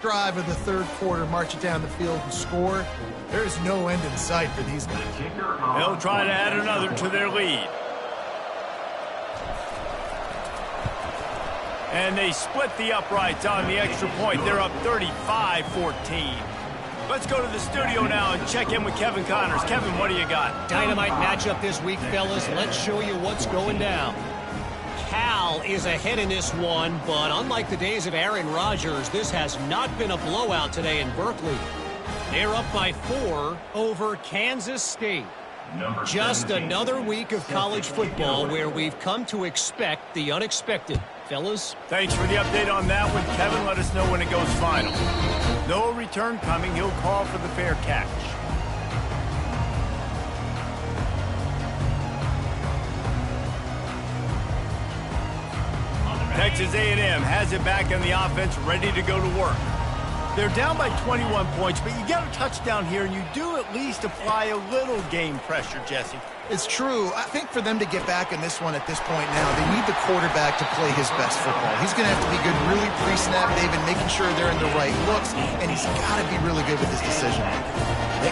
drive of the third quarter, march it down the field and score. There's no end in sight for these guys. They'll try to add another to their lead. And they split the uprights on the extra point. They're up 35-14. Let's go to the studio now and check in with Kevin Connors. Kevin, what do you got? Dynamite matchup this week, fellas. Let's show you what's going down. Cal is ahead in this one, but unlike the days of Aaron Rodgers, this has not been a blowout today in Berkeley. They're up by 4 over Kansas State. Just another week of college football where we've come to expect the unexpected. Fellas? Thanks for the update on that one, Kevin. Let us know when it goes final. No return coming. He'll call for the fair catch. Texas A&M has it back in the offense, ready to go to work. They're down by 21 points, but you get a touchdown here, and you do at least apply a little game pressure, Jesse. It's true. I think for them to get back in this one at this point now, they need the quarterback to play his best football. He's going to have to be good really pre-snap, David, making sure they're in the right looks, and he's got to be really good with his decision.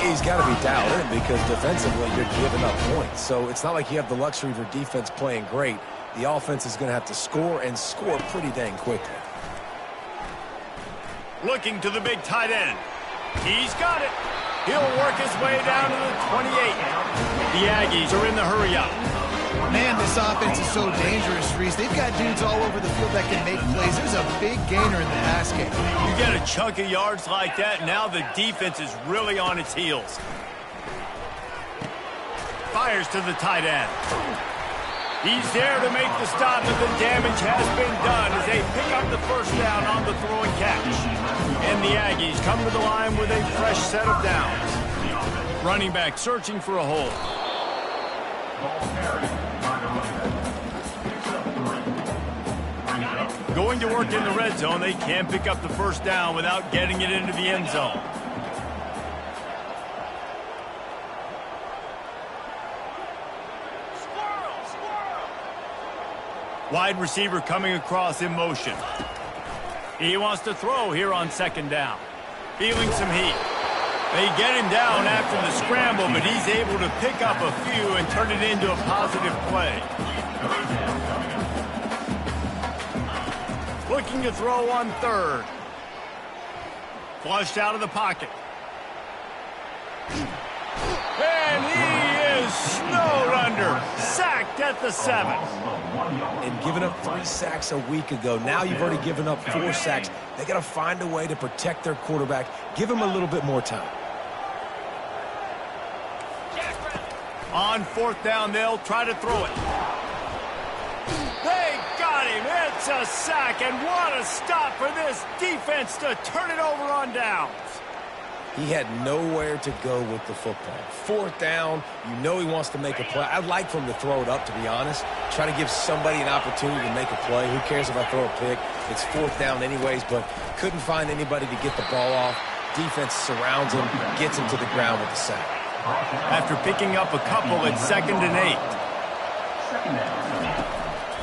He's got to be dialed in because defensively you're giving up points. So it's not like you have the luxury of your defense playing great. The offense is going to have to score and score pretty dang quickly. Looking to the big tight end. He's got it. He'll work his way down to the 28. The Aggies are in the hurry-up. Man, this offense is so dangerous, Reese. They've got dudes all over the field that can make plays. There's a big gainer in the pass game. You get a chunk of yards like that, now the defense is really on its heels. Fires to the tight end. He's there to make the stop, but the damage has been done as they pick up the first down on the throw and catch. And the Aggies come to the line with a fresh set of downs. Running back searching for a hole. Going to work in the red zone, they can't pick up the first down without getting it into the end zone. Wide receiver coming across in motion. He wants to throw here on second down. Feeling some heat. They get him down after the scramble, but he's able to pick up a few and turn it into a positive play. Looking to throw on third. Flushed out of the pocket. And he is snowed under. Sacked at the 7. And giving up 3 sacks a week ago. Now you've already given up 4 sacks. They got to find a way to protect their quarterback. Give him a little bit more time. On fourth down, they'll try to throw it. They got him. It's a sack, and what a stop for this defense to turn it over on downs. He had nowhere to go with the football. Fourth down, you know he wants to make a play. I'd like for him to throw it up, to be honest. Try to give somebody an opportunity to make a play. Who cares if I throw a pick? It's fourth down anyways, but couldn't find anybody to get the ball off. Defense surrounds him, gets him to the ground with the sack. After picking up a couple, it's 2nd and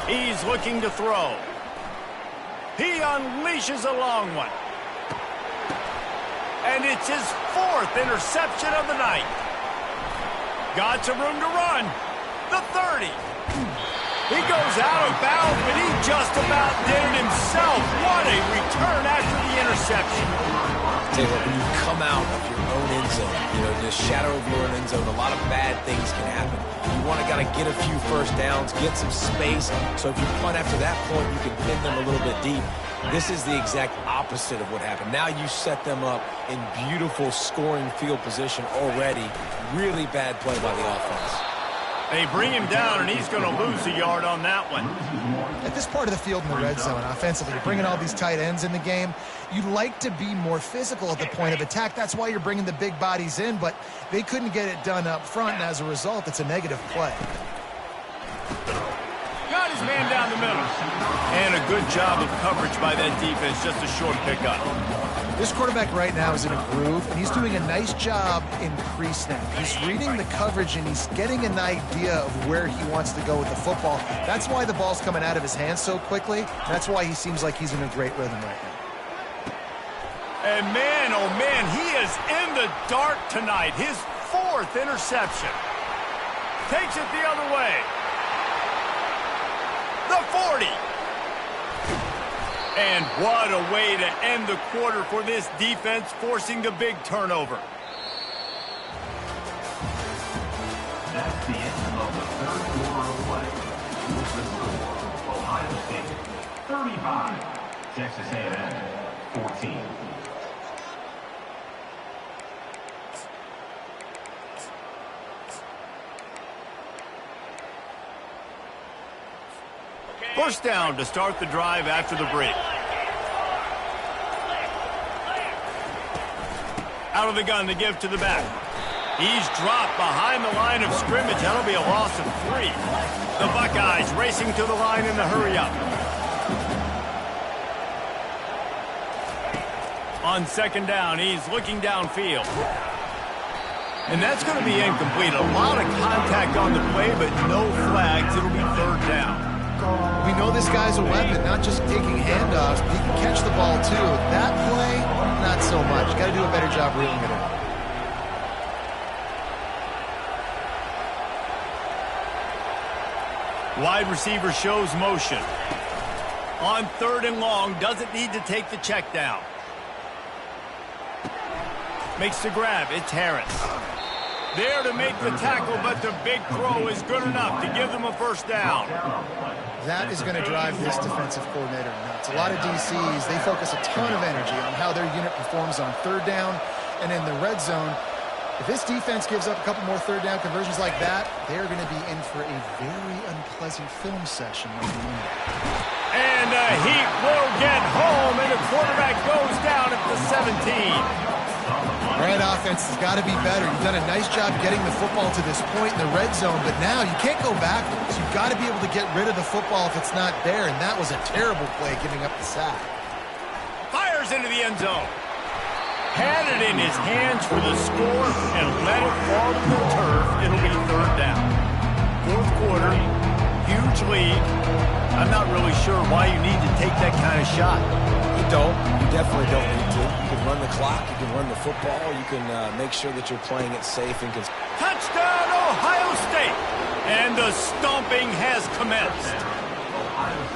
8. He's looking to throw. He unleashes a long one. And it's his 4th interception of the night. Got some room to run. The 30. He goes out of bounds, but he just about did it himself. What a return after the interception. Tell you what, when you come out of your own end zone, the shadow of your own end zone, a lot of bad things can happen. You want to get a few first downs, get some space, so if you punt after that point, you can pin them a little bit deep. This is the exact opposite of what happened. Now you set them up in beautiful scoring field position already. Really bad play by the offense. They bring him down, and he's going to lose a yard on that one. At this part of the field in the red zone, offensively, you're bringing all these tight ends in the game. You'd like to be more physical at the point of attack. That's why you're bringing the big bodies in, but they couldn't get it done up front, and as a result, it's a negative play. Got his man down the middle. And a good job of coverage by that defense, just a short pickup. This quarterback right now is in a groove, and he's doing a nice job in pre-snap. He's reading the coverage, and he's getting an idea of where he wants to go with the football. That's why the ball's coming out of his hands so quickly. That's why he seems like he's in a great rhythm right now. And man, oh man, he is in the dark tonight. His 4th interception. Takes it the other way. The 40. And what a way to end the quarter for this defense, forcing the big turnover. That's the end of the 3rd quarter of play. With the score, Ohio State 35, Texas A&M 14. First down to start the drive after the break. Out of the gun to give to the back. He's dropped behind the line of scrimmage. That'll be a loss of 3. The Buckeyes racing to the line in the hurry-up. On second down, he's looking downfield. And that's going to be incomplete. A lot of contact on the play, but no flags. It'll be 3rd down. We know this guy's a weapon, not just taking handoffs, but he can catch the ball too. That play, not so much. Got to do a better job reeling it in. Wide receiver shows motion. On 3rd and long, doesn't need to take the check down. Makes the grab. It's Harris. There to make the tackle, but the big throw is good enough to give them a first down. That is going to drive this defensive coordinator nuts. A lot of DCs, they focus a ton of energy on how their unit performs on 3rd down and in the red zone. If this defense gives up a couple more 3rd down conversions like that, they're going to be in for a very unpleasant film session. And he will get home, and the quarterback goes down at the 17. All right, offense has got to be better. You've done a nice job getting the football to this point in the red zone, but now you can't go backwards. You've got to be able to get rid of the football if it's not there, and that was a terrible play giving up the sack. Fires into the end zone. Had it in his hands for the score and let it fall to the turf. It'll be 3rd down. 4th quarter, huge lead. I'm not really sure why you need to take that kind of shot. You don't. You definitely don't need to. You can run the clock. You can run the football. You can make sure that you're playing it safe and touchdown, Ohio State! And the stomping has commenced.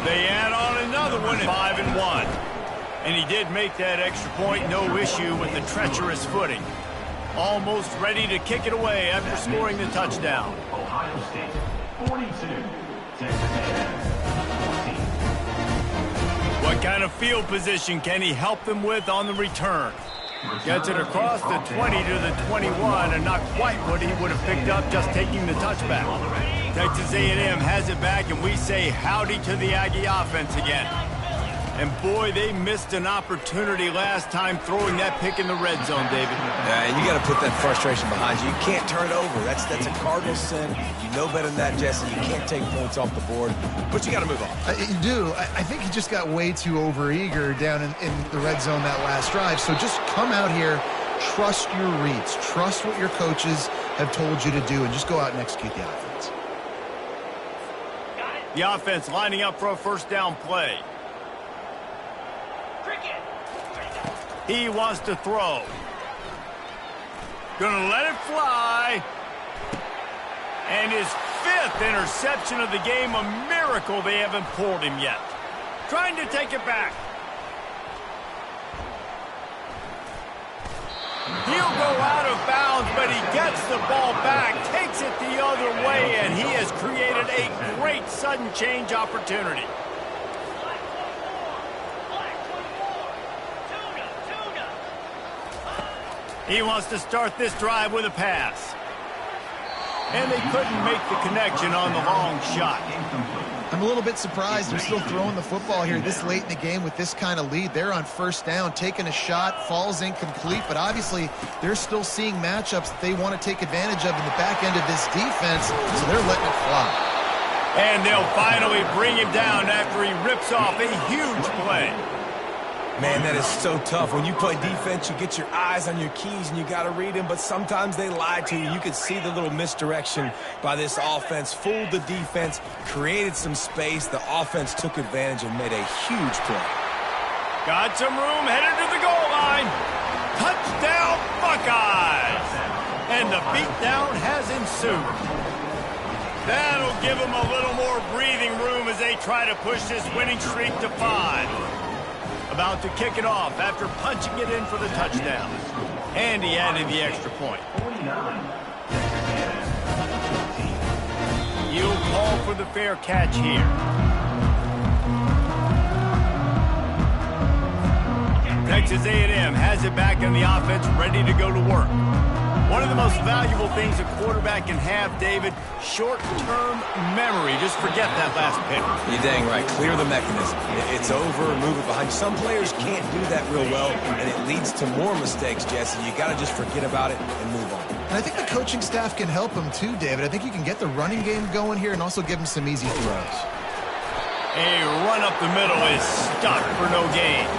They add on another one at 5-1. And he did make that extra point, no issue with the treacherous footing. Almost ready to kick it away after scoring the touchdown. Ohio State 42, Texas A&M 14. What kind of field position can he help them with on the return? Gets it across the 20 to the 21, and not quite what he would have picked up just taking the touchback. Texas A&M has it back, and we say howdy to the Aggie offense again. And boy, they missed an opportunity last time throwing that pick in the red zone, David. Yeah, and you got to put that frustration behind you. You can't turn it over. That's a Cardinal sin. You know better than that, Jesse. You can't take points off the board, but you got to move on. You do. I think he just got way too overeager down in the red zone that last drive. So just come out here, trust your reads, trust what your coaches have told you to do, and just go out and execute the offense. The offense lining up for a first down play. He wants to throw. Gonna let it fly. And his 5th interception of the game, a miracle they haven't pulled him yet. Trying to take it back. He'll go out of bounds, but he gets the ball back, takes it the other way, and he has created a great sudden change opportunity. He wants to start this drive with a pass. And they couldn't make the connection on the long shot. I'm a little bit surprised they're still throwing the football here this late in the game with this kind of lead. They're on first down, taking a shot, falls incomplete, but obviously they're still seeing matchups that they want to take advantage of in the back end of this defense, so they're letting it fly. And they'll finally bring him down after he rips off a huge play. Man, that is so tough. When you play defense, you get your eyes on your keys and you got to read them, but sometimes they lie to you. You can see the little misdirection by this offense, fooled the defense, created some space. The offense took advantage and made a huge play. Got some room, headed to the goal line. And the beatdown has ensued. That'll give them a little more breathing room as they try to push this winning streak to 5. About to kick it off after punching it in for the touchdown. And he added the extra point. 49. He'll call for the fair catch here. Texas A&M has it back on the offense, ready to go to work. One of the most valuable things a quarterback can have, David, short-term memory. Just forget that last pick. You're dang right. Clear the mechanism. It's over, move it behind. Some players can't do that real well, and it leads to more mistakes, Jesse. You got to just forget about it and move on. And I think the coaching staff can help him too, David. I think you can get the running game going here and also give him some easy throws. A run up the middle is stopped for no gain.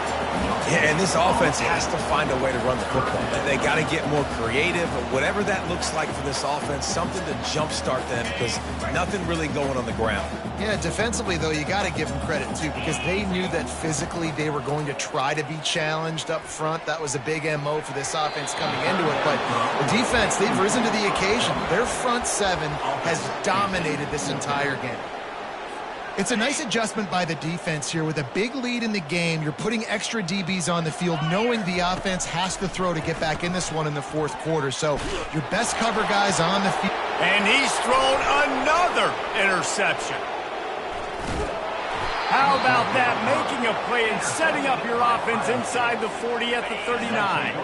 Yeah, and this offense has to find a way to run the football. They got to get more creative, whatever that looks like for this offense, something to jumpstart them because nothing really going on the ground. Yeah, defensively, though, you got to give them credit, too, because they knew that physically they were going to try to be challenged up front. That was a big MO for this offense coming into it. But the defense, they've risen to the occasion. Their front seven has dominated this entire game. It's a nice adjustment by the defense here. With a big lead in the game, you're putting extra DBs on the field, knowing the offense has to throw to get back in this one in the fourth quarter. So your best cover guys on the field. And he's thrown another interception. How about that? Making a play and setting up your offense inside the 40 at the 39.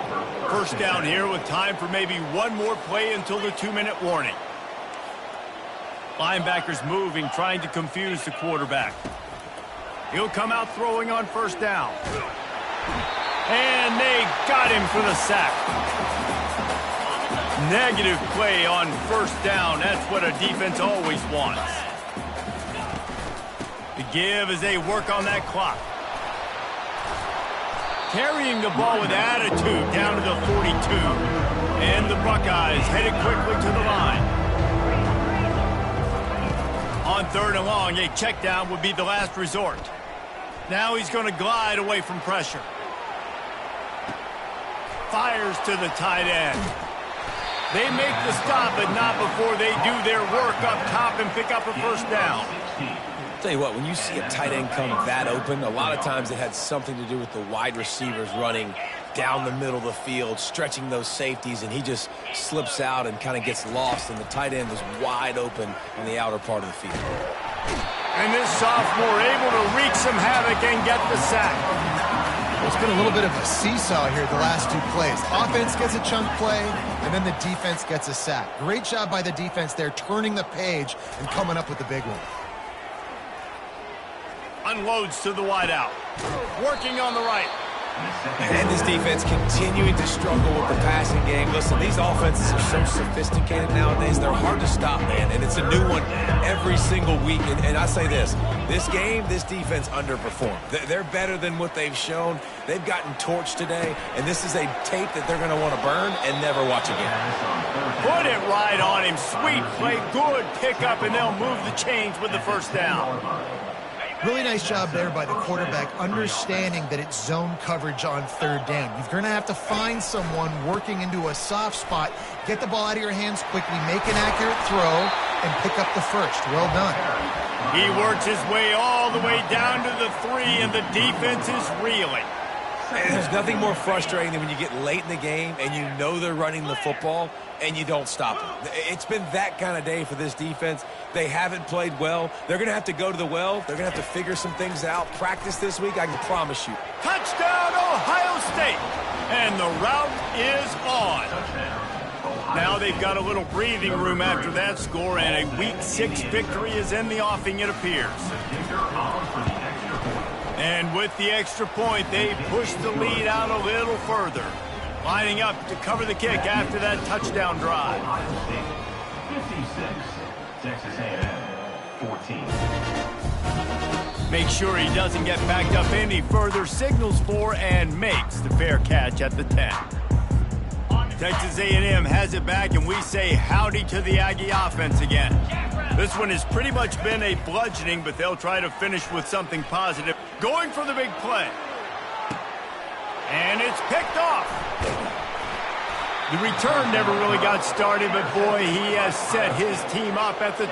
First down here with time for maybe one more play until the 2-minute warning. Linebackers moving, trying to confuse the quarterback. He'll come out throwing on first down. And they got him for the sack. Negative play on first down. That's what a defense always wants. The give as they work on that clock. Carrying the ball with attitude down to the 42. And the Buckeyes headed quickly to the line. On third and long, a check down would be the last resort. Now he's going to glide away from pressure. Fires to the tight end. They make the stop, but not before they do their work up top and pick up a first down. I'll tell you what, when you see a tight end come that open, a lot of times it had something to do with the wide receivers running down the middle of the field, stretching those safeties, and he just slips out and kind of gets lost, and the tight end was wide open on the outer part of the field. And this sophomore able to wreak some havoc and get the sack. It's been a little bit of a seesaw here the last two plays. Offense gets a chunk play, and then the defense gets a sack. Great job by the defense there, turning the page and coming up with the big one. Unloads to the wideout. Working on the right. And this defense continuing to struggle with the passing game. Listen, these offenses are so sophisticated nowadays. They're hard to stop, man. And it's a new one every single week. And I say this game, this defense underperformed. They're better than what they've shown. They've gotten torched today. And this is a tape that they're going to want to burn and never watch again. Put it right on him. Sweet play. Good pickup. And they'll move the chains with the first down. Really nice job there by the quarterback, understanding that it's zone coverage on third down. You're going to have to find someone working into a soft spot, get the ball out of your hands quickly, make an accurate throw, and pick up the first. Well done. He works his way all the way down to the 3, and the defense is reeling. And there's nothing more frustrating than when you get late in the game and you know they're running the football and you don't stop them. It's been that kind of day for this defense. They haven't played well. They're going to have to go to the well. They're going to have to figure some things out. Practice this week, I can promise you. Touchdown, Ohio State. And the route is on. Now they've got a little breathing room after that score, and a Week 6 victory is in the offing, it appears. And with the extra point, they push the lead out a little further. Lining up to cover the kick after that touchdown drive. 56, Texas A&M, 14. Make sure he doesn't get backed up any further, signals for and makes the fair catch at the 10. Texas A&M has it back, and we say howdy to the Aggie offense again. This one has pretty much been a bludgeoning, but they'll try to finish with something positive. Going for the big play. And it's picked off. The return never really got started, but boy, he has set his team up at the...